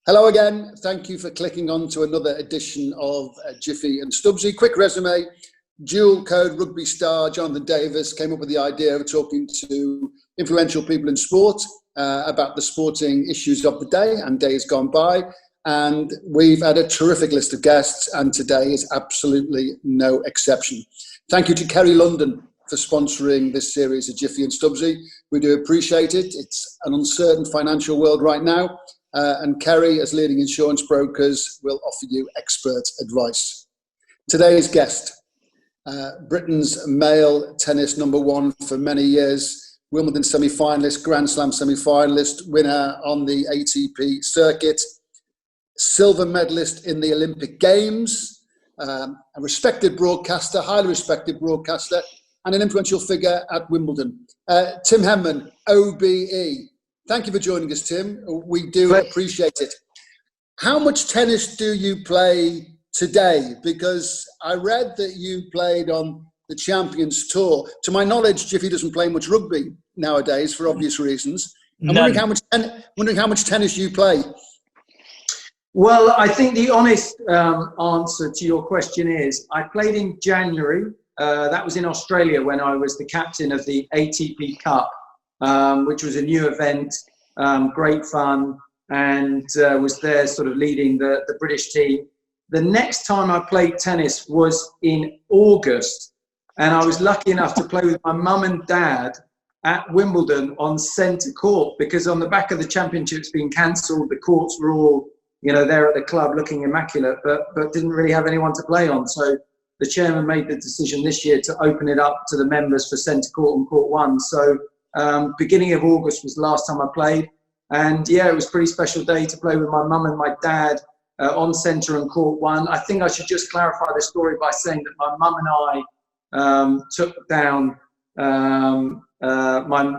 Hello again. Thank you for clicking on to another edition of Jiffy and Stubbsy. Quick resume. Dual code rugby star Jonathan Davis came up with the idea of talking to influential people in sport about the sporting issues of the day and days gone by. And we've had a terrific list of guests, and today is absolutely no exception. Thank you to Kerry London for sponsoring this series of Jiffy and Stubbsy. We do appreciate it. It's an uncertain financial world right now. And Kerry, as leading insurance brokers, will offer you expert advice. Today's guest, Britain's male tennis #1 for many years, Wimbledon semi-finalist, Grand Slam semi-finalist, winner on the ATP circuit, silver medalist in the Olympic Games, a respected broadcaster, highly respected broadcaster, and an influential figure at Wimbledon. Tim Henman OBE. Thank you for joining us, Tim. We do appreciate it. How much tennis do you play today? Because I read that you played on the Champions Tour. To my knowledge, Jiffy doesn't play much rugby nowadays for obvious reasons. I'm wondering how much tennis you play. Well, I think the honest answer to your question is I played in January. That was in Australia when I was the captain of the ATP Cup. Which was a new event, great fun, and was there sort of leading the British team. The next time I played tennis was in August, and I was lucky enough to play with my mum and dad at Wimbledon on centre court, because on the back of the championships being cancelled, the courts were all, there at the club looking immaculate, but didn't really have anyone to play on. So the chairman made the decision this year to open it up to the members for centre court and court one. So beginning of August was the last time I played, and yeah, it was a pretty special day to play with my mum and my dad on centre and court one. I think I should just clarify the story by saying that my mum and I took down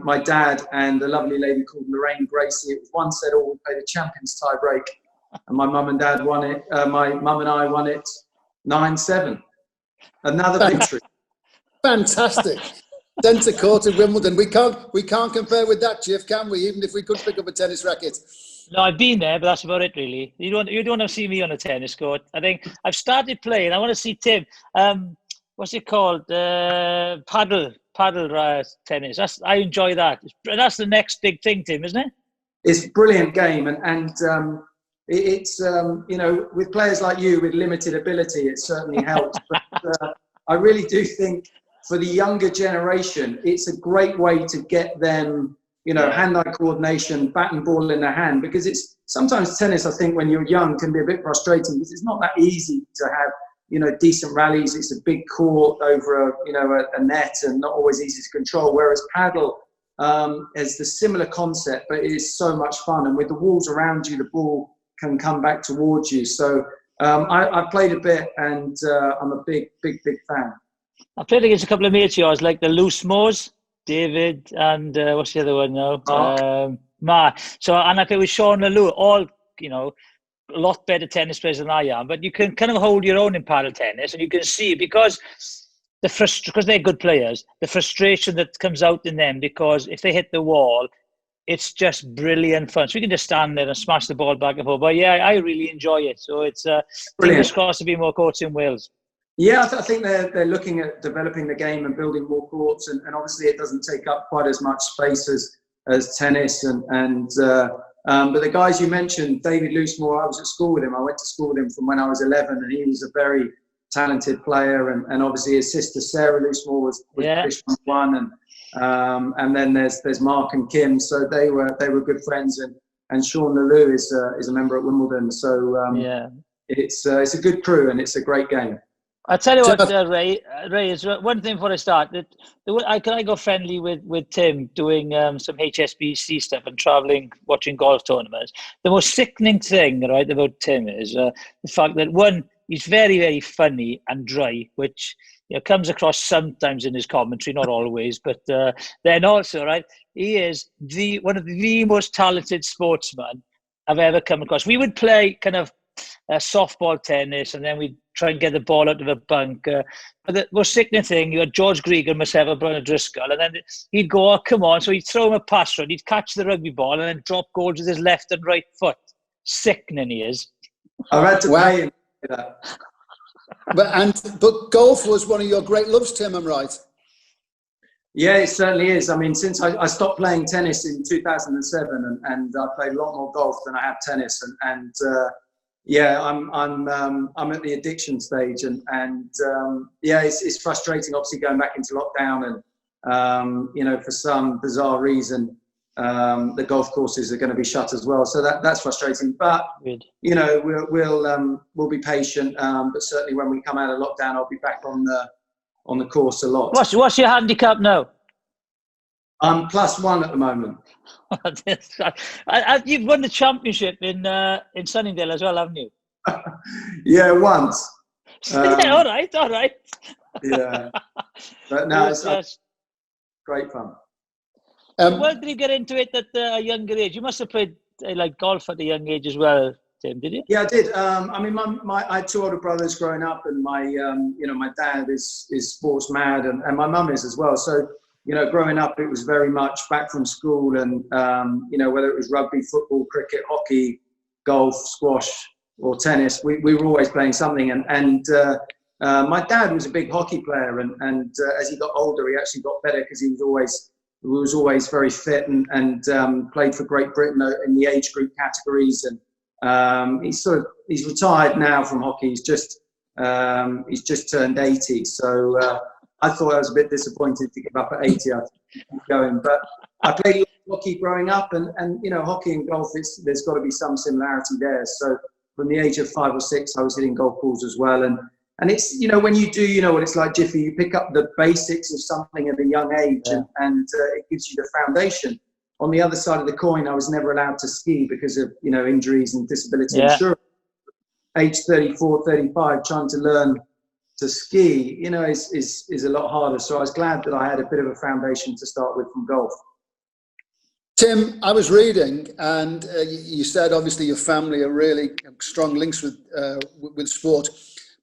my dad and a lovely lady called Lorraine Gracie. It was one set all. We played a champions tie break, and my mum and dad won it. My mum and I won it 9-7. Another victory. Fantastic. Centre court at Wimbledon. We can't compare with that, Jiff, can we? Even if we could pick up a tennis racket. No, I've been there, but that's about it, really. You don't want to see me on a tennis court. I think I've started playing. I want to see Tim. What's it called? Paddle tennis. I enjoy that. That's the next big thing, Tim, isn't it? It's a brilliant game, and it's with players like you with limited ability, it certainly helps. But I really do think, for the younger generation, it's a great way to get them, hand-eye coordination, bat and ball in their hand, because it's sometimes tennis, I think, when you're young, can be a bit frustrating because it's not that easy to have, decent rallies. It's a big court over a net and not always easy to control. Whereas paddle is the similar concept, but it is so much fun. And with the walls around you, the ball can come back towards you. So I played a bit, and I'm a big fan. I played against a couple of mates of yours, like the Loose Moors, David, and what's the other one now? Mark. So, and I played with Sean Lelou, all, a lot better tennis players than I am. But you can kind of hold your own in paddle tennis, and you can see, because they're good players, the frustration that comes out in them, because if they hit the wall, it's just brilliant fun. So we can just stand there and smash the ball back and forth. But yeah, I really enjoy it. So it's fingers crossed to be more courts in Wales. Yeah, I think they're looking at developing the game and building more courts, and obviously it doesn't take up quite as much space as tennis, but the guys you mentioned, David Loosemore, I was at school with him. I went to school with him from when I was 11, and he was a very talented player, and obviously his sister Sarah Loosemore was British one, and then there's Mark and Kim, so they were good friends, and Sean Lelou is a member at Wimbledon, so it's a good crew and it's a great game. I'll tell you what, Ray, is one thing before I start. I got friendly with Tim doing some HSBC stuff and travelling, watching golf tournaments. The most sickening thing, right, about Tim is the fact that, one, he's very, very funny and dry, which comes across sometimes in his commentary, not always. But then also, right, he is one of the most talented sportsmen I've ever come across. We would play kind of softball tennis, and then we'd try and get the ball out of a bunker. But the most sickening thing, you had George Gregan, myself, and Brian O'Driscoll, and then he'd go, oh, come on. So he'd throw him a pass run, he'd catch the rugby ball and then drop goals with his left and right foot. sickening he is. I've had to pay him for that. But golf was one of your great loves, Tim, I'm right? Yeah, it certainly is. I mean, since I stopped playing tennis in 2007, and I played a lot more golf than I have tennis, yeah, I'm at the addiction stage, and yeah, it's frustrating. Obviously, going back into lockdown, and you know, for some bizarre reason, the golf courses are going to be shut as well. So that's frustrating. But you know, we'll be patient. But certainly, when we come out of lockdown, I'll be back on the course a lot. What's your handicap now? I'm +1 at the moment. You've won the championship in Sunningdale as well, haven't you? Yeah, once. Yeah, all right. Yeah, but no, it's great fun. When did you get into it at a younger age? You must have played like golf at a young age as well, Tim, did you? Yeah, I did. I mean, I had 2 older brothers growing up, and my dad is sports mad, and my mum is as well. So, you know, growing up, it was very much back from school, and you know, whether it was rugby, football, cricket, hockey, golf, squash, or tennis, we were always playing something. And my dad was a big hockey player, and as he got older, he actually got better because he was always very fit, and played for Great Britain in the age group categories. And he's retired now from hockey. He's just turned 80. So I thought I was a bit disappointed to give up at 80. I keep going, but I played hockey growing up, and you know, hockey and golf, there's got to be some similarity there. So from the age of 5 or 6, I was hitting golf balls as well. And it's, you know, when you do, you know what it's like, Jiffy, you pick up the basics of something at a young age, yeah. and it gives you the foundation. On the other side of the coin, I was never allowed to ski because of, you know, injuries and disability insurance. Age 34, 35, trying to learn to ski, you know, is a lot harder. So I was glad that I had a bit of a foundation to start with from golf. Tim, I was reading, and you said obviously your family are really strong links with sport,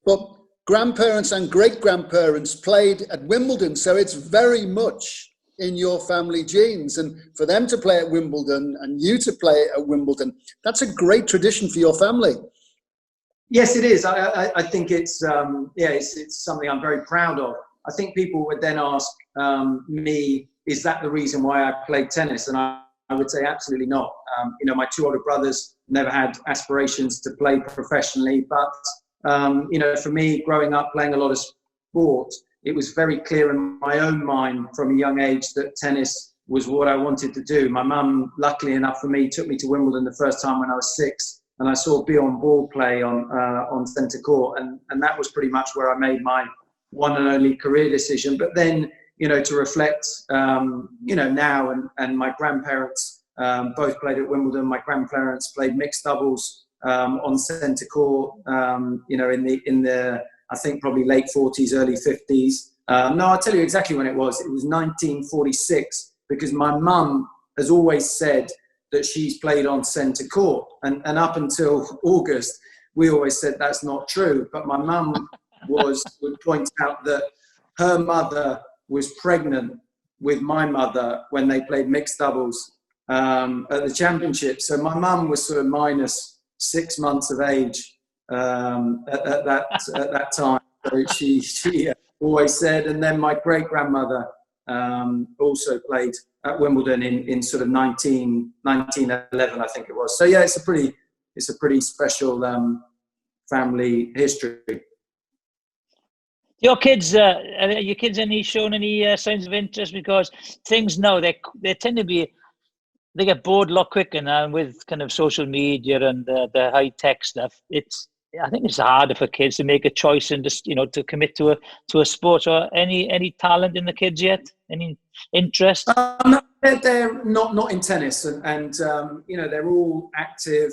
but grandparents and great-grandparents played at Wimbledon, so it's very much in your family genes. And for them to play at Wimbledon and you to play at Wimbledon, that's a great tradition for your family. Yes, it is. I think it's it's something I'm very proud of. I think people would then ask me, is that the reason why I played tennis? And I would say absolutely not. You know, my 2 older brothers never had aspirations to play professionally, but you know, for me, growing up playing a lot of sport, it was very clear in my own mind from a young age that tennis was what I wanted to do. My mum, luckily enough for me, took me to Wimbledon the first time when I was 6, and I saw Bjorn Borg play on centre court, and that was pretty much where I made my one and only career decision. But then, you know, to reflect, you know, now, and my grandparents both played at Wimbledon. My grandparents played mixed doubles on centre court, you know, in the I think probably late 40s, early 50s. No, I'll tell you exactly when it was. It was 1946, because my mum has always said that she's played on centre court. And up until August, we always said that's not true. But my mum would point out that her mother was pregnant with my mother when they played mixed doubles at the championship. So my mum was sort of minus 6 months of age at that time. So she always said. And then my great grandmother also played at Wimbledon in sort of 1911, I think it was. So yeah, it's a pretty special family history. Your kids, are your kids showing any signs of interest? Because things now, they tend to be, they get bored a lot quicker now with kind of social media and the high tech stuff. I think it's harder for kids to make a choice and just, you know, to commit to a sport. Or any talent in the kids yet? Any interest? They're not in tennis, and you know, they're all active.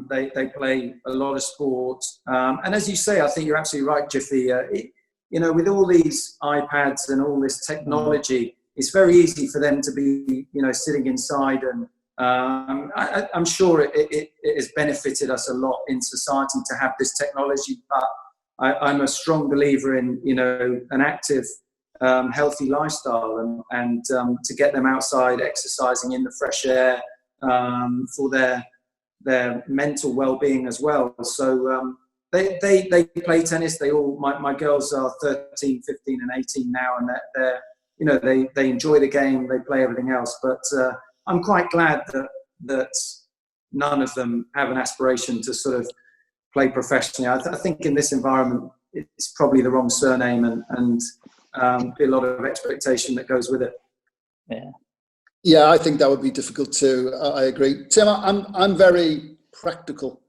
They play a lot of sport, and as you say, I think you're absolutely right, Jiffy. You know, with all these iPads and all this technology, it's very easy for them to be, you know, sitting inside, and I'm sure it has benefited us a lot in society to have this technology. But I'm a strong believer in, you know, an active, healthy lifestyle, and to get them outside exercising in the fresh air for their their mental well-being as well. So they play tennis. They all, my girls are 13, 15 and 18 now, and they're you know, they enjoy the game, they play everything else. But I'm quite glad that none of them have an aspiration to sort of play professionally. I think in this environment, it's probably the wrong surname, and be a lot of expectation that goes with it. Yeah, I think that would be difficult too. I agree. Tim, I'm very practical.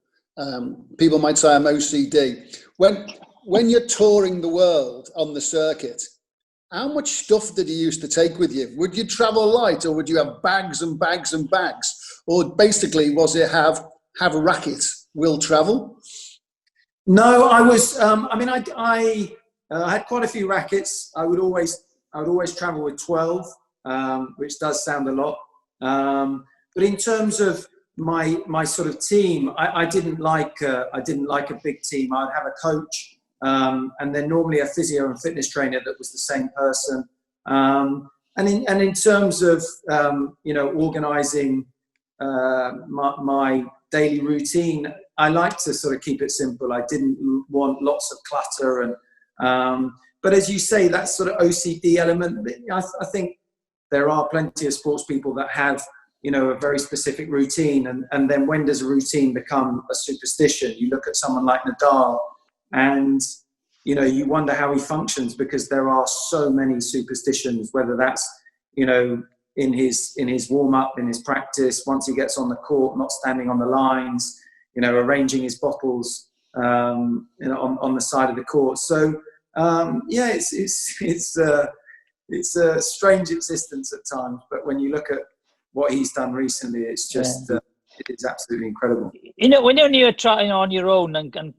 People might say I'm OCD. When you're touring the world on the circuit, how much stuff did you used to take with you? Would you travel light, or would you have bags and bags and bags? Or basically, was it have a racket, will travel? No, I was. I had quite a few rackets. I would always travel with 12, which does sound a lot. But in terms of my sort of team, I didn't like a big team. I'd have a coach, and then normally a physio and fitness trainer that was the same person. And in terms of organising my daily routine, I like to sort of keep it simple. I didn't want lots of clutter, and but as you say, that sort of OCD element, I think there are plenty of sports people that have, you know, a very specific routine, and then when does a routine become a superstition? You look at someone like Nadal, and you know, you wonder how he functions, because there are so many superstitions, whether that's, you know, in his warm-up, in his practice, once he gets on the court, not standing on the lines, you know, arranging his bottles on the side of the court. So yeah, it's a strange existence at times, but when you look at what he's done recently, it's just it's absolutely incredible. You know, when you're trying on your own and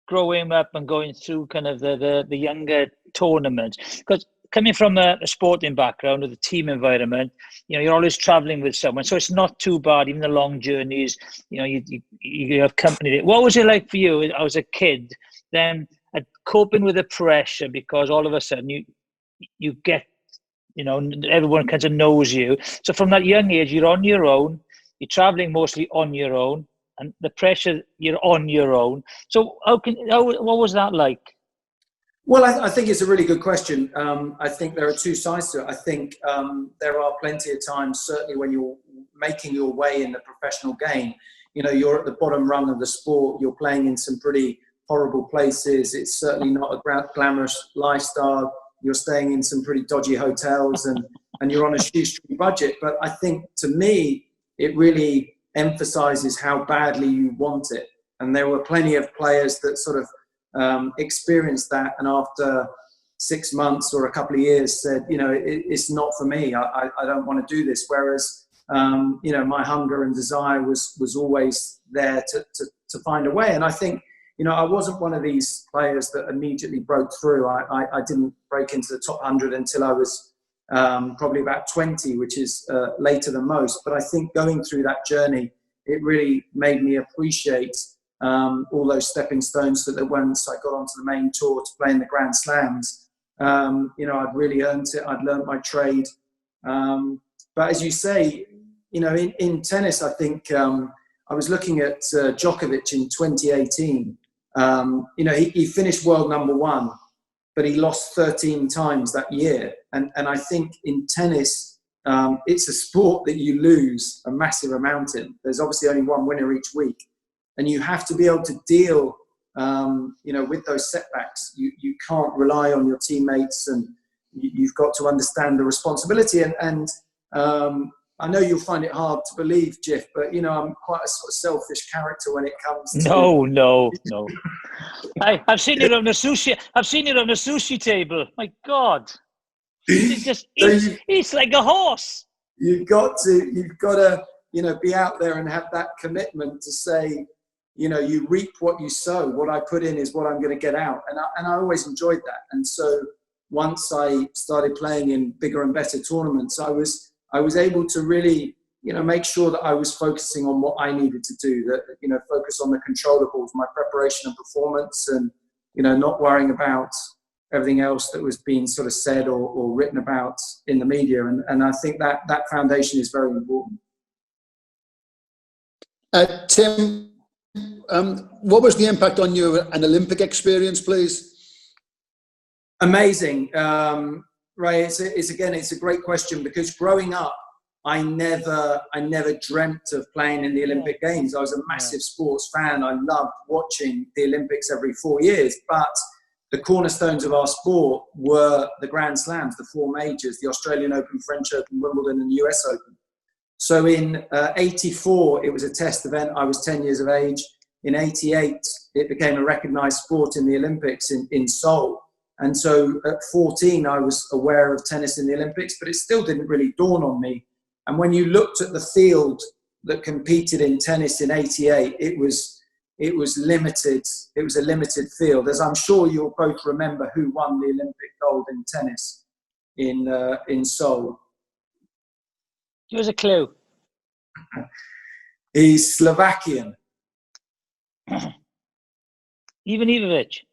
growing up and going through kind of the younger tournaments, because coming from a sporting background with a team environment, you know, you're always traveling with someone, so it's not too bad. Even the long journeys, you know, you have company. What was it like for you as a kid then, coping with the pressure, because all of a sudden you get, you know, everyone kind of knows you. So from that young age, you're on your own, you're traveling mostly on your own, and the pressure, you're on your own. So what was that like? Well, I think it's a really good question. I think there are two sides to it. I think there are plenty of times, certainly when you're making your way in the professional game, you know, you're at the bottom rung of the sport, you're playing in some pretty horrible places. It's certainly not a glamorous lifestyle. You're staying in some pretty dodgy hotels, and you're on a shoestring budget. But I think, to me, it really emphasizes how badly you want it. And there were plenty of players that sort of experienced that, and after 6 months or a couple of years said, you know, it's not for me. I don't want to do this. Whereas, you know, my hunger and desire was always there to find a way. And I think, you know, I wasn't one of these players that immediately broke through. I didn't break into the top 100 until I was probably about 20, which is later than most. But I think going through that journey, it really made me appreciate all those stepping stones, so that once I got onto the main tour to play in the Grand Slams, you know, I'd really earned it. I'd learned my trade. But as you say, you know, in tennis, I think I was looking at Djokovic in 2018. You know, he finished world #1, but he lost 13 times that year. And I think in tennis, it's a sport that you lose a massive amount in. There's obviously only one winner each week. And you have to be able to deal, you know, with those setbacks. You can't rely on your teammates, and you've got to understand the responsibility. And I know you'll find it hard to believe, Jiff, but, you know, I'm quite a sort of selfish character when it comes to... No. I've seen you on the sushi. I've seen you on the sushi table. My God, you just eats like a horse. You've got to, you know, be out there and have that commitment to say, you know, you reap what you sow. What I put in is what I'm going to get out. And I always enjoyed that. And so once I started playing in bigger and better tournaments, I was able to really, you know, make sure that I was focusing on what I needed to do, that, you know, focus on the controllables, my preparation and performance, and, you know, not worrying about everything else that was being sort of said or written about in the media. And I think that foundation is very important. Tim, what was the impact on you, an Olympic experience, please? Amazing. Ray, it's a great question, because growing up, I never dreamt of playing in the Olympic Games. I was a massive sports fan. I loved watching the Olympics every 4 years, but the cornerstones of our sport were the Grand Slams, the four majors, the Australian Open, French Open, Wimbledon, and US Open. So in 84, it was a test event. I was 10 years of age. In 88, it became a recognized sport in the Olympics in Seoul. And so at 14, I was aware of tennis in the Olympics, but it still didn't really dawn on me. And when you looked at the field that competed in tennis in 88, it was limited. It was a limited field, as I'm sure you'll both remember who won the Olympic gold in tennis in Seoul. Give us a clue. He's Slovakian. Ivan Ivovic.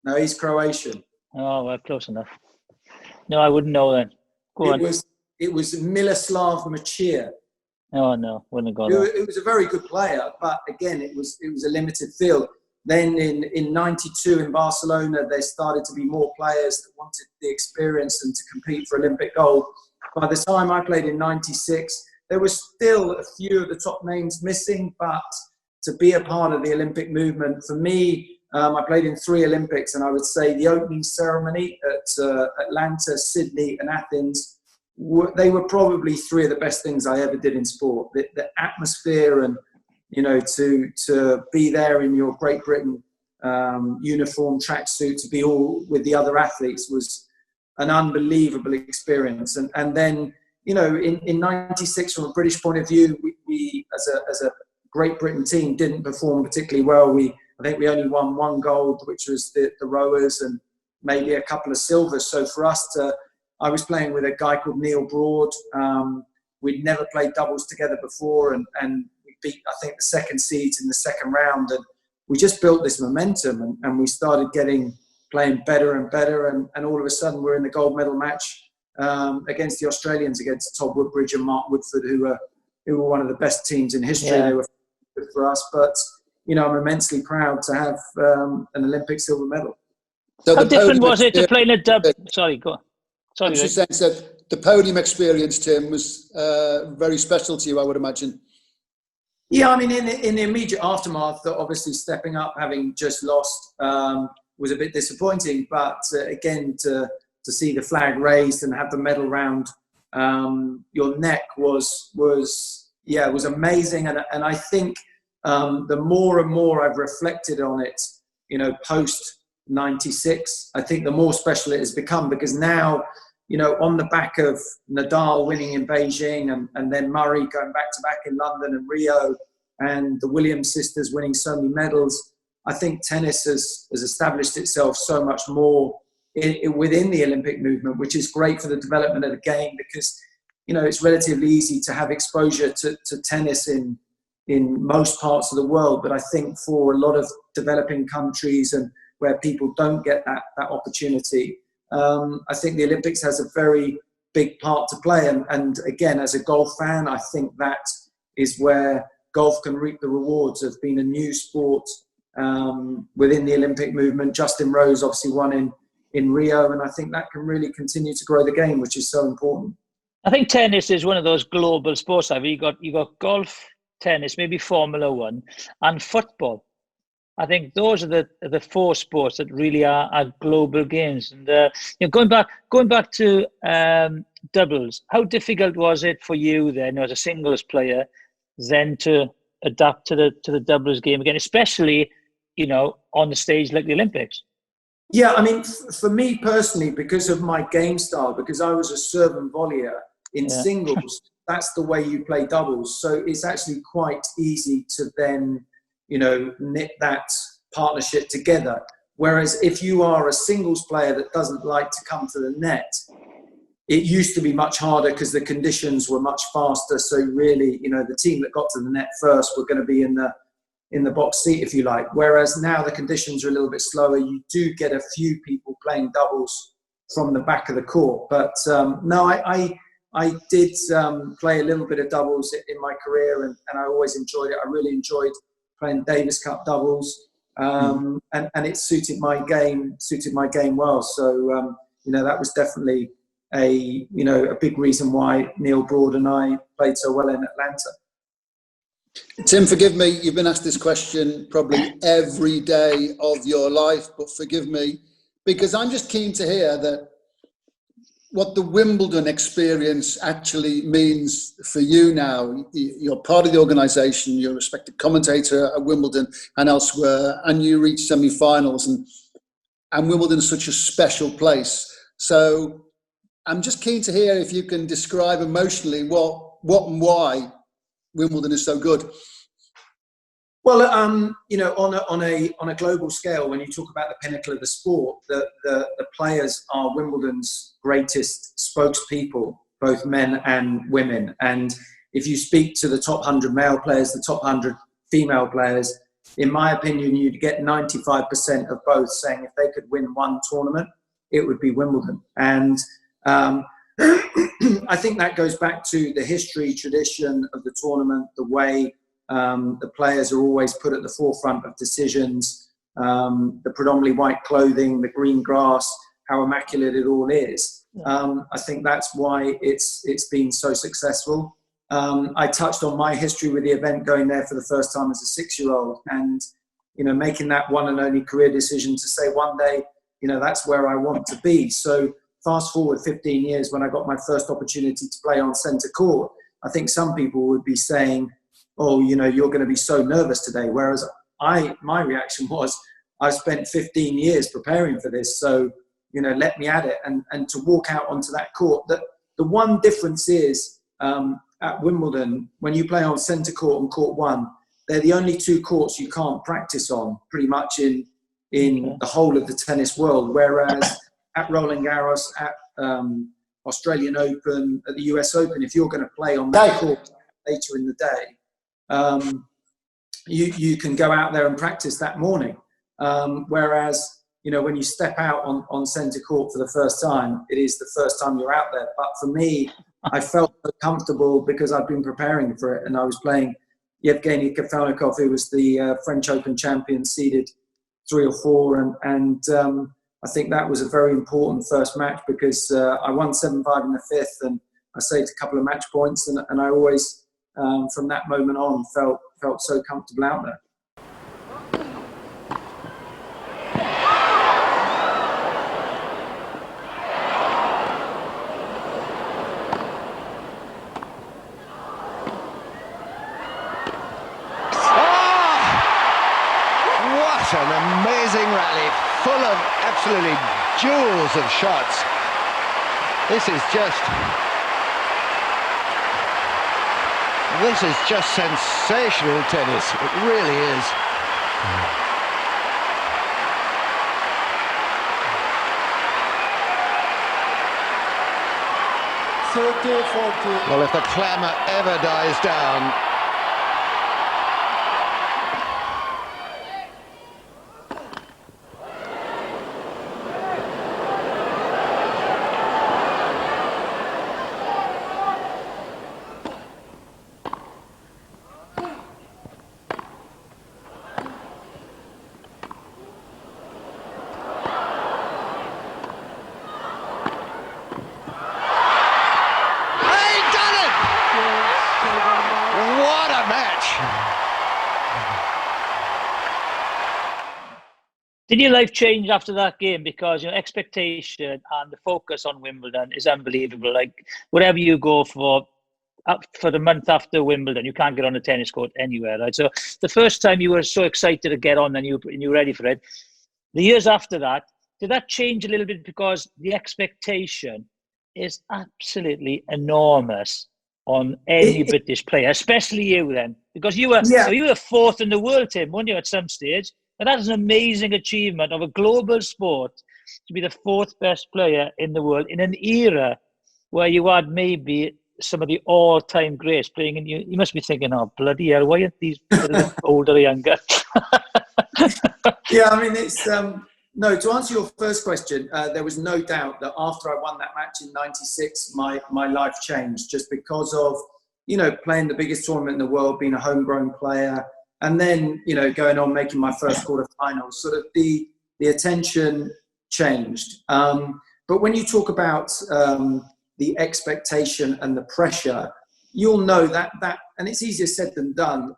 No, he's Croatian. Oh, well, close enough. No, I wouldn't know then. Go on. It was Miloslav Machir. Oh no, wouldn't have got that. It was a very good player, but again, it was a limited field. Then in 92 in Barcelona, there started to be more players that wanted the experience and to compete for Olympic gold. By the time I played in 96, there was still a few of the top names missing, but to be a part of the Olympic movement, for me, I played in 3 Olympics, and I would say the opening ceremony at Atlanta, Sydney and Athens, they were probably 3 of the best things I ever did in sport. The atmosphere, and to be there in your Great Britain uniform, tracksuit, to be all with the other athletes was an unbelievable experience. And then in 96, from a British point of view, we as a Great Britain team didn't perform particularly well. I think we only won 1 gold, which was the rowers, and maybe a couple of silvers. So for us I was playing with a guy called Neil Broad. We'd never played doubles together before, and we beat, I think, the second seeds in the second round. And we just built this momentum, and we started playing better and better. And all of a sudden, we're in the gold medal match against the Australians, against Todd Woodbridge and Mark Woodford, who were one of the best teams in history. Yeah. They were good for us, but I'm immensely proud to have an Olympic silver medal. So how different was it to play in a dub? Sorry, go on. Sorry, in the sense that the podium experience, Tim, was very special to you, I would imagine. Yeah, I mean, in the immediate aftermath, obviously stepping up, having just lost, was a bit disappointing. But again, to see the flag raised and have the medal round your neck was amazing. And I think the more and more I've reflected on it, post 96, I think the more special it has become, because now, on the back of Nadal winning in Beijing and then Murray going back to back in London and Rio, and the Williams sisters winning so many medals, I think tennis has established itself so much more within the Olympic movement, which is great for the development of the game, because, it's relatively easy to have exposure to tennis in most parts of the world. But I think for a lot of developing countries and where people don't get that opportunity, I think the Olympics has a very big part to play. And again, as a golf fan, I think that is where golf can reap the rewards of being a new sport within the Olympic movement. Justin Rose obviously won in Rio, and I think that can really continue to grow the game, which is so important. I think tennis is one of those global sports. You got golf, tennis, maybe Formula One, and football. I think those are the 4 sports that really are global games. And going back to doubles, how difficult was it for you then, as a singles player, then to adapt to the doubles game again, especially on the stage like the Olympics? Yeah, I mean, for me personally, because of my game style, because I was a serve and volleyer in singles, that's the way you play doubles. So it's actually quite easy to then knit that partnership together. Whereas if you are a singles player that doesn't like to come to the net, it used to be much harder because the conditions were much faster. So really, the team that got to the net first were going to be in the box seat, if you like. Whereas now the conditions are a little bit slower. You do get a few people playing doubles from the back of the court. But no, I did play a little bit of doubles in my career, and I always enjoyed it. I really enjoyed playing Davis Cup doubles, and it suited my game well. So that was definitely a big reason why Neil Broad and I played so well in Atlanta. Tim, forgive me, you've been asked this question probably every day of your life, but forgive me, because I'm just keen to hear that what the Wimbledon experience actually means for you now. You're part of the organisation, you're a respected commentator at Wimbledon and elsewhere, and you reach semi-finals, and Wimbledon is such a special place. So I'm just keen to hear if you can describe emotionally what and why Wimbledon is so good. Well, on a global scale, when you talk about the pinnacle of the sport, the players are Wimbledon's greatest spokespeople, both men and women. And if you speak to the top 100 male players, the top 100 female players, in my opinion, you'd get 95% of both saying if they could win one tournament, it would be Wimbledon. And I think that goes back to the history, tradition of the tournament, the way the players are always put at the forefront of decisions, the predominantly white clothing, the green grass, how immaculate it all is. I think that's why it's been so successful. I touched on my history with the event, going there for the first time as a 6-year-old, and making that one and only career decision to say one day, that's where I want to be. So fast forward 15 years, when I got my first opportunity to play on centre court, I think some people would be saying, oh, you're going to be so nervous today. Whereas my reaction was, I've spent 15 years preparing for this, so, let me at it. And to walk out onto that court, the one difference is at Wimbledon, when you play on centre court and court 1, they're the only 2 courts you can't practice on pretty much in the whole of the tennis world. Whereas at Roland Garros, at Australian Open, at the US Open, if you're going to play on that court later in the day, you can go out there and practice that morning. Whereas, when you step out on centre court for the first time, it is the first time you're out there. But for me, I felt so comfortable because I've been preparing for it, and I was playing Yevgeny Kafelnikov, who was the French Open champion, seeded 3 or 4, and I think that was a very important first match because I won 7-5 in the 5th, and I saved a couple of match points, and I always, from that moment on, felt so comfortable out there. What an amazing rally, full of absolutely jewels of shots. This is just sensational tennis. It really is. Well, if the clamour ever dies down, Did your life change after that game? Because expectation and the focus on Wimbledon is unbelievable. Like whatever you go for the month after Wimbledon, you can't get on a tennis court anywhere, right? So the first time you were so excited to get on and you were ready for it. The years after that, did that change a little bit because the expectation is absolutely enormous on any British player, especially you then, because you were 4th in the world, Tim, weren't you, at some stage? And that is an amazing achievement of a global sport to be the 4th best player in the world in an era where you had maybe some of the all-time greats playing in you. You must be thinking, oh, bloody hell, why aren't these older or younger? Yeah, I mean, it's, No, to answer your first question, there was no doubt that after I won that match in '96, my life changed, just because of, you know, playing the biggest tournament in the world, being a homegrown player, and then, you know, going on making my first quarterfinals. Sort of the attention changed. But when you talk about the expectation and the pressure, you'll know that, and it's easier said than done.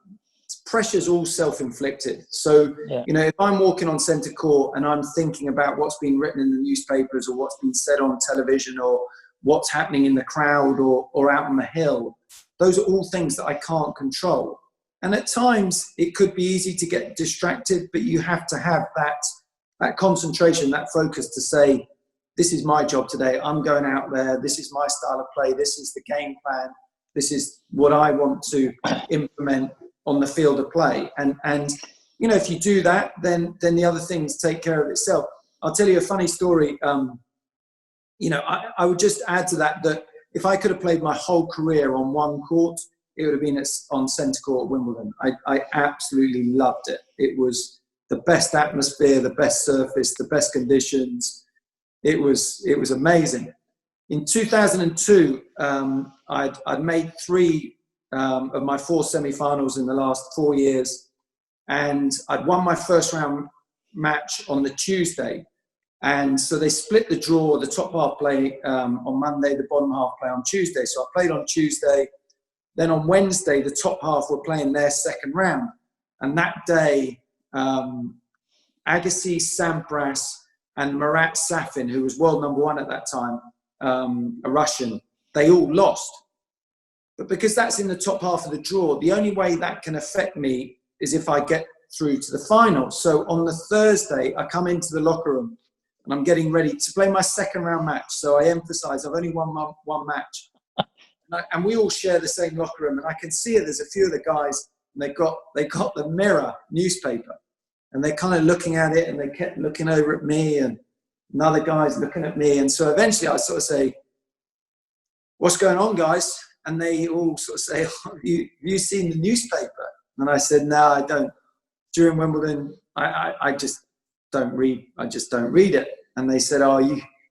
Pressure's all self-inflicted. So, you know, if I'm walking on centre court and I'm thinking about what's been written in the newspapers or what's been said on television or what's happening in the crowd or out on the hill, those are all things that I can't control. And at times it could be easy to get distracted, but you have to have that concentration, that focus to say, this is my job today. I'm going out there. This is my style of play. This is the game plan. This is what I want to implement on the field of play. And you know, if you do that, then the other things take care of itself. I'll tell you a funny story. You know, I would just add to that if I could have played my whole career on one court, it would have been on centre court at Wimbledon. I absolutely loved it. It was the best atmosphere, the best surface, the best conditions. It was amazing. In 2002, I'd made 3 of my 4 semi-finals in the last 4 years, and I'd won my first round match on the Tuesday, and so they split the draw. The top half play on Monday, the bottom half play on Tuesday. So I played on Tuesday. Then on Wednesday, the top half were playing their second round, and that day, Agassi, Sampras, and Marat Safin, who was world number 1 at that time, a Russian, they all lost. But because that's in the top half of the draw, the only way that can affect me is if I get through to the final. So on the Thursday, I come into the locker room and I'm getting ready to play my second round match. So I emphasize I've only won one match. And we all share the same locker room. And I can see it. There's a few of the guys, and they got the Mirror newspaper. And they're kind of looking at it, and they kept looking over at me, and another guy's looking at me. And so eventually I sort of say, "What's going on, guys?" And they all sort of say, "Oh, have you seen the newspaper?" And I said, "No, I don't. During Wimbledon, I just don't read. I just don't read it." And they said, "Oh,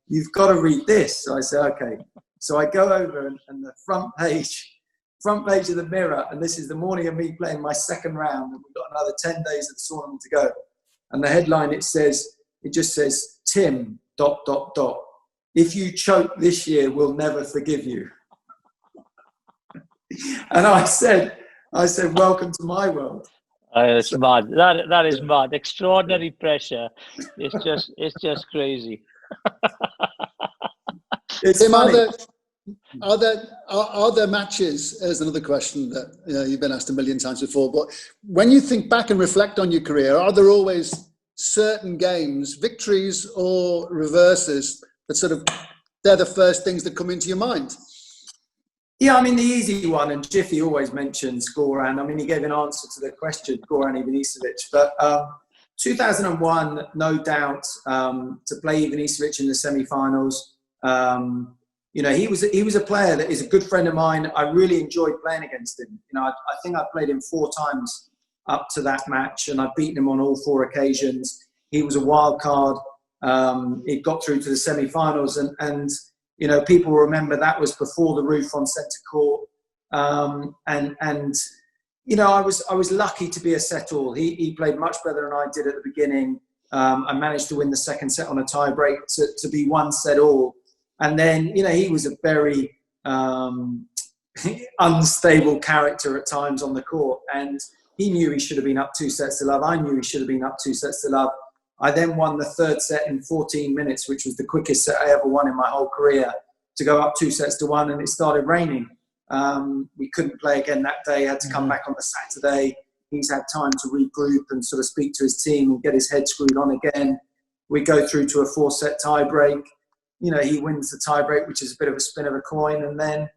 you've got to read this." So I said, "Okay." So I go over and the front page of the Mirror, and this is the morning of me playing my second round, and we've got another 10 days of the tournament to go. And the headline, it just says, "Tim ... If you choke this year, we'll never forgive you." And I said, "Welcome to my world." It's mad. That is mad. Extraordinary pressure. It's just crazy. It's Tim, funny. are there matches? There's another question that you've been asked a million times before. But when you think back and reflect on your career, are there always certain games, victories or reverses, that sort of they're the first things that come into your mind? Yeah, I mean, the easy one, and Jiffy always mentions Goran. I mean, he gave an answer to the question, Goran Ivanisevic. But 2001, no doubt, to play Ivanisevic in the semi-finals. You know, he was a player that is a good friend of mine. I really enjoyed playing against him. You know, I think I played him 4 times up to that match, and I've beaten him on all 4 occasions. He was a wild card. He got through to the semi-finals, and you know, people remember that was before the roof on centre court. And you know, I was lucky to be a set-all. He played much better than I did at the beginning. I managed to win the second set on a tie-break to be 1 set-all. And then, you know, he was a very unstable character at times on the court. And he knew he should have been up 2 sets to love. I knew he should have been up 2 sets to love. I then won the 3rd set in 14 minutes, which was the quickest set I ever won in my whole career, to go up 2 sets to 1, and it started raining. We couldn't play again that day, had to come back on the Saturday. He's had time to regroup and sort of speak to his team and get his head screwed on again. We go through to a 4-set tie-break. You know, he wins the tie-break, which is a bit of a spin of a coin, and then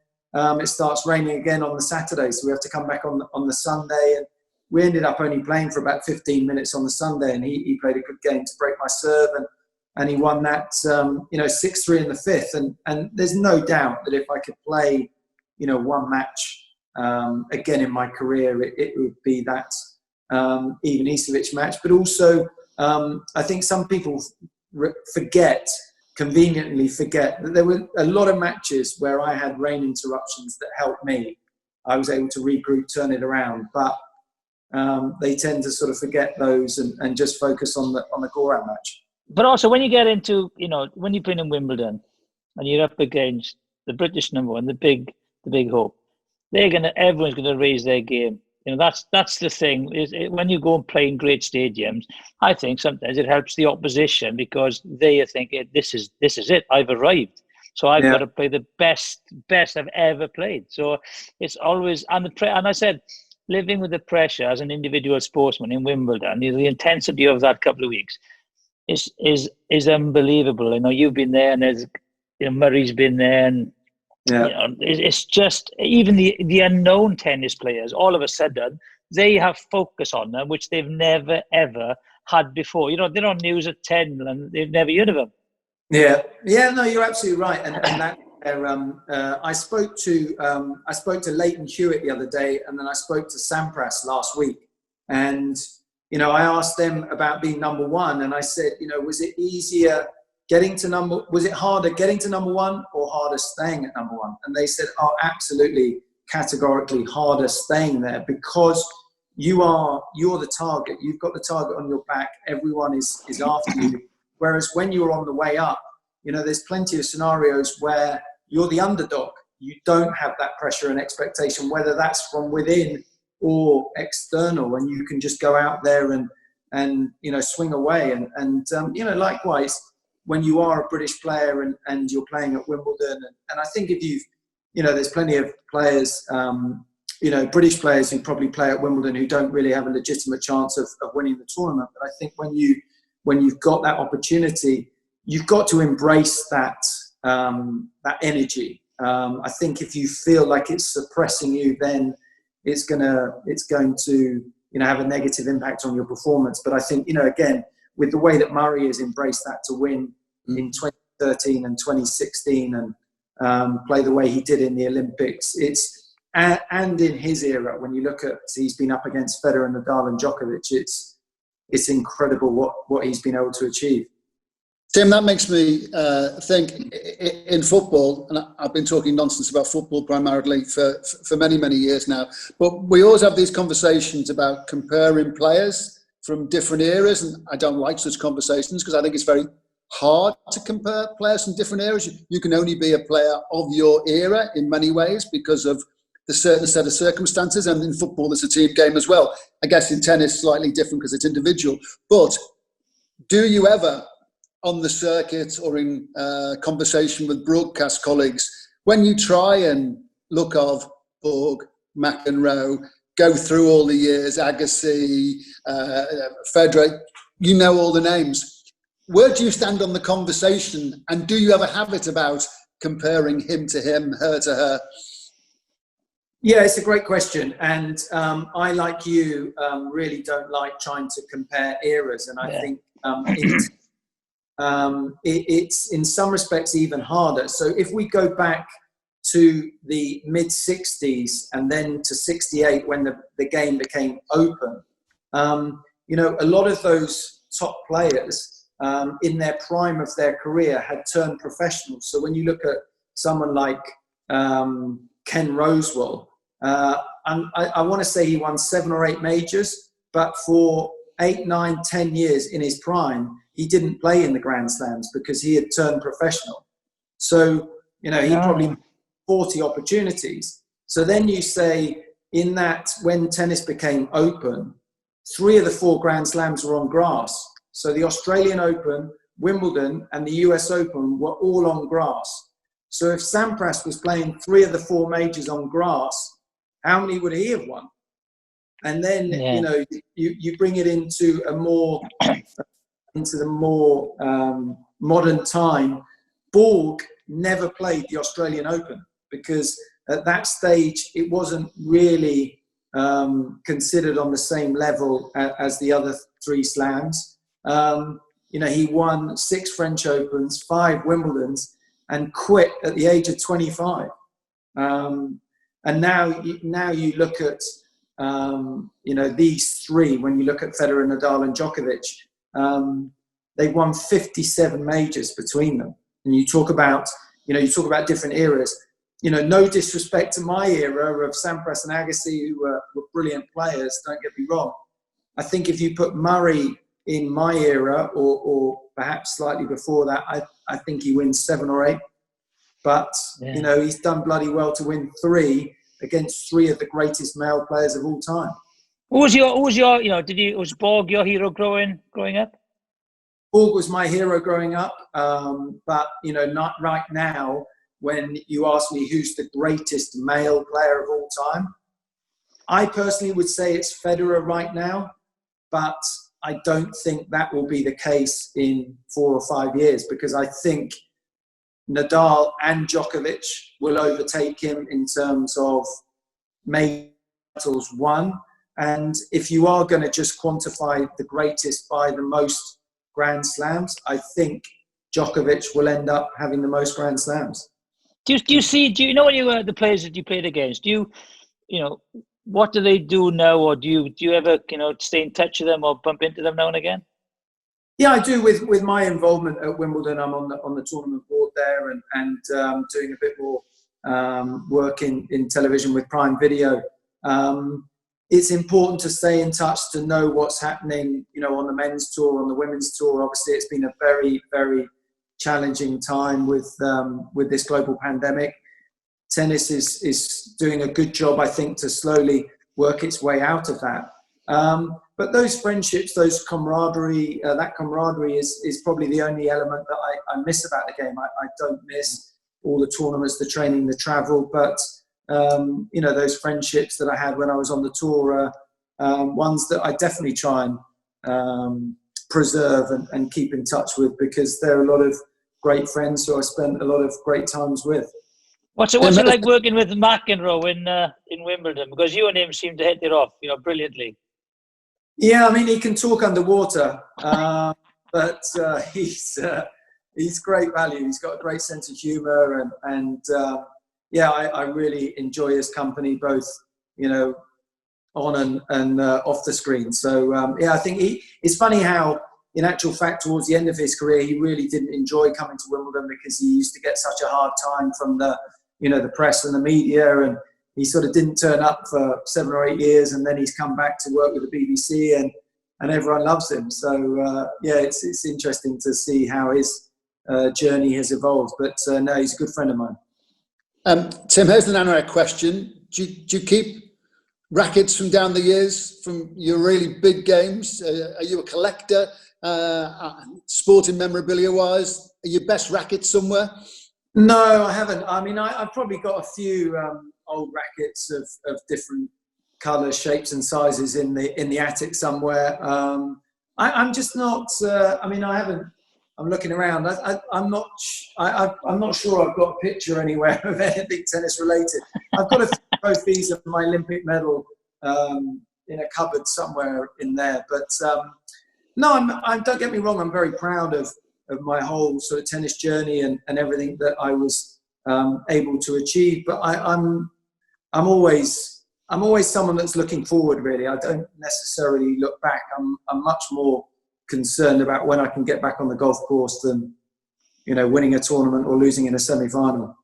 it starts raining again on the Saturday, so we have to come back on the Sunday. And we ended up only playing for about 15 minutes on the Sunday, and he played a good game to break my serve, and he won that, 6-3 in the 5th. And there's no doubt that if I could play, you know, 1 match again in my career, it would be that Ivanisevic match. But also I think some people conveniently forget that there were a lot of matches where I had rain interruptions that helped me. I was able to regroup, turn it around, but they tend to sort of forget those and just focus on the go-round match. But also, when you get into, when you're playing in Wimbledon and you're up against the British number one, the big hope, everyone's gonna raise their game. That's the thing. When you go and play in great stadiums, I think sometimes it helps the opposition because they are thinking, this is it. I've arrived, so I've got to play the best I've ever played. So it's always and I said, living with the pressure as an individual sportsman in Wimbledon, the intensity of that couple of weeks is unbelievable. I know you've been there, and there's Murray's been there, and it's just even the unknown tennis players. All of a sudden, they have focus on them, which they've never ever had before. They're on news at 10, and they've never heard of them. No, you're absolutely right, and that. I spoke to Leighton Hewitt the other day, and then I spoke to Sampras last week, and I asked them about being number one, and I said, was it harder getting to number one or harder staying at number one? And they said, oh, absolutely, categorically harder staying there, because you're the target. You've got the target on your back. Everyone is after you. Whereas when you're on the way up, there's plenty of scenarios where you're the underdog. You don't have that pressure and expectation, whether that's from within or external, and you can just go out there and swing away. And likewise, when you are a British player and you're playing at Wimbledon, and I think if there's plenty of players, British players who probably play at Wimbledon who don't really have a legitimate chance of winning the tournament. But I think when you've got that opportunity, you've got to embrace that energy. I think if you feel like it's suppressing you, then it's going to have a negative impact on your performance. But I think again, with the way that Murray has embraced that to win in 2013 and 2016 and play the way he did in the Olympics, and in his era, when you look at, he's been up against Federer, Nadal and Djokovic, it's incredible what he's been able to achieve. Tim, that makes me think in football, and I've been talking nonsense about football primarily for many, many years now, but we always have these conversations about comparing players from different eras, and I don't like such conversations because I think it's very hard to compare players from different eras. You can only be a player of your era in many ways because of the certain set of circumstances, and in football it's a team game as well. I guess in tennis slightly different because it's individual. But do you ever, on the circuit or in conversation with broadcast colleagues, when you try and look of Borg, McEnroe, go through all the years, Agassi, Federer, all the names, where do you stand on the conversation, and do you ever have it about comparing him to him, her to her? Yeah, it's a great question, and I, like you, really don't like trying to compare eras, and I think it's in some respects even harder. So if we go back to the mid-60s and then to 68 when the game became open, a lot of those top players in their prime of their career had turned professional. So when you look at someone like Ken Rosewall, I want to say he won 7 or 8 majors, but for 8, 9, 10 years in his prime, he didn't play in the Grand Slams because he had turned professional. So, he probably 40 opportunities. So then you say, in that, when tennis became open, 3 of the 4 Grand Slams were on grass. So the Australian Open, Wimbledon, and the US Open were all on grass. So if Sampras was playing 3 of the 4 majors on grass, how many would he have won? And then, you bring it into the more modern time. Borg never played the Australian Open because at that stage it wasn't really considered on the same level as the other 3 slams. He won 6 French Opens, 5 Wimbledons, and quit at the age of 25. And now you look at these 3, when you look at Federer, Nadal and Djokovic, They've won 57 majors between them. And you talk about different eras. No disrespect to my era of Sampras and Agassi, who were brilliant players, don't get me wrong. I think if you put Murray in my era, or perhaps slightly before that, I think he wins 7 or 8. But, he's done bloody well to win 3 against 3 of the greatest male players of all time. Was Borg your hero growing up? Borg was my hero growing up, but not right now. When you ask me who's the greatest male player of all time, I personally would say it's Federer right now, but I don't think that will be the case in 4 or 5 years, because I think Nadal and Djokovic will overtake him in terms of major titles won. And if you are going to just quantify the greatest by the most Grand Slams, I think Djokovic will end up having the most Grand Slams. Do you know when you were the players that you played against? What do they do now, or do you ever stay in touch with them or bump into them now and again? Yeah, I do. With my involvement at Wimbledon, I'm on the tournament board there, and doing a bit more work in television with Prime Video. It's important to stay in touch, to know what's happening, on the men's tour, on the women's tour. Obviously, it's been a very, very challenging time with this global pandemic. Tennis is doing a good job, I think, to slowly work its way out of that. But those friendships, those camaraderie, that camaraderie is probably the only element that I miss about the game. I don't miss all the tournaments, the training, the travel, but those friendships that I had when I was on the tour are ones that I definitely try and preserve and keep in touch with, because there are a lot of great friends who I spent a lot of great times with. What's it like working with McEnroe in Wimbledon? Because you and him seem to hit it off, brilliantly. Yeah, I mean, he can talk underwater, but he's great value. He's got a great sense of humour, and I really enjoy his company, both on and off the screen. So I think it's funny how, in actual fact, towards the end of his career, he really didn't enjoy coming to Wimbledon, because he used to get such a hard time from the press and the media, and he sort of didn't turn up for 7 or 8 years, and then he's come back to work with the BBC, and everyone loves him. So it's interesting to see how his journey has evolved. But no, he's a good friend of mine. Tim, here's an Anorak question. Do you keep rackets from down the years, from your really big games? Are you a collector, sporting memorabilia wise? Are your best rackets somewhere? No, I haven't. I mean, I've probably got a few old rackets of different colours, shapes and sizes in the attic somewhere. I'm just not, I haven't, I'm looking around. I'm not sure I've got a picture anywhere of anything tennis related. I've got a few trophies of my Olympic medal in a cupboard somewhere in there. But no, don't get me wrong. I'm very proud of my whole sort of tennis journey and everything that I was able to achieve. But I'm always someone that's looking forward, really. I don't necessarily look back. I'm much more concerned about when I can get back on the golf course than, winning a tournament or losing in a semi-final.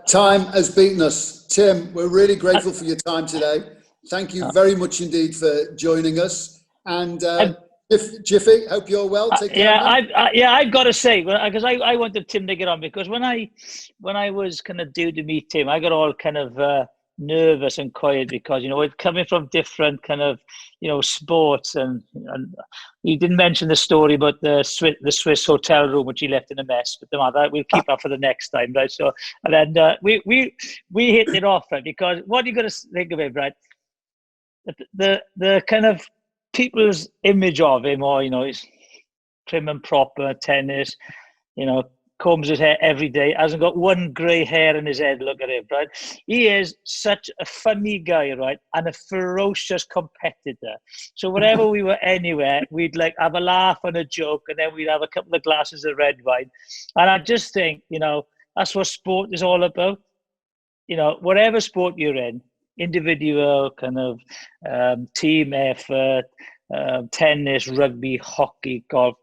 Time has beaten us. Tim, we're really grateful for your time today. Thank you very much indeed for joining us. And Jiffy, hope you're well. Take care. I've got to say, because I wanted Tim to get on, because when I was kind of due to meet Tim, I got all kind of nervous and quiet, because we're coming from different kind of sports, and he didn't mention the story about the Swiss hotel room which he left in a mess, but we'll keep that for the next time, right? So, and then we hit it off, right? Because what you got to think of it, right? The kind of people's image of him, or he's prim and proper, tennis, combs his hair every day, hasn't got one grey hair in his head. Look at him, right? He is such a funny guy, right? And a ferocious competitor. So whenever we were anywhere, we'd have a laugh and a joke, and then we'd have a couple of glasses of red wine. And I just think, that's what sport is all about. Whatever sport you're in, individual kind of team effort, tennis, rugby, hockey, golf.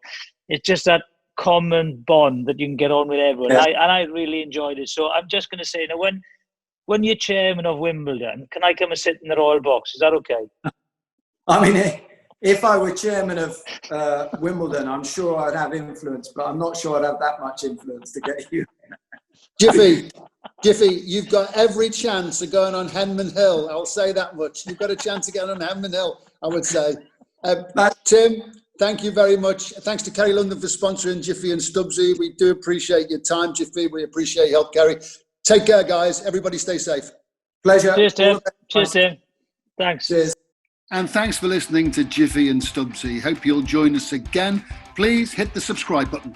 It's just that common bond that you can get on with everyone. Yeah. I really enjoyed it. So I'm just going to say, now, when you're chairman of Wimbledon, can I come and sit in the royal box? Is that okay? I mean, if I were chairman of Wimbledon, I'm sure I'd have influence, but I'm not sure I'd have that much influence to get you. Jiffy, you've got every chance of going on Henman Hill. I'll say that much. You've got a chance of getting on Henman Hill, I would say. Tim, thank you very much. Thanks to Kerry London for sponsoring Jiffy and Stubbsy. We do appreciate your time, Jiffy. We appreciate your help, Kerry. Take care, guys. Everybody stay safe. Pleasure. Cheers, Tim. Cheers, Tim. Thanks. Cheers. And thanks for listening to Jiffy and Stubbsy. Hope you'll join us again. Please hit the subscribe button.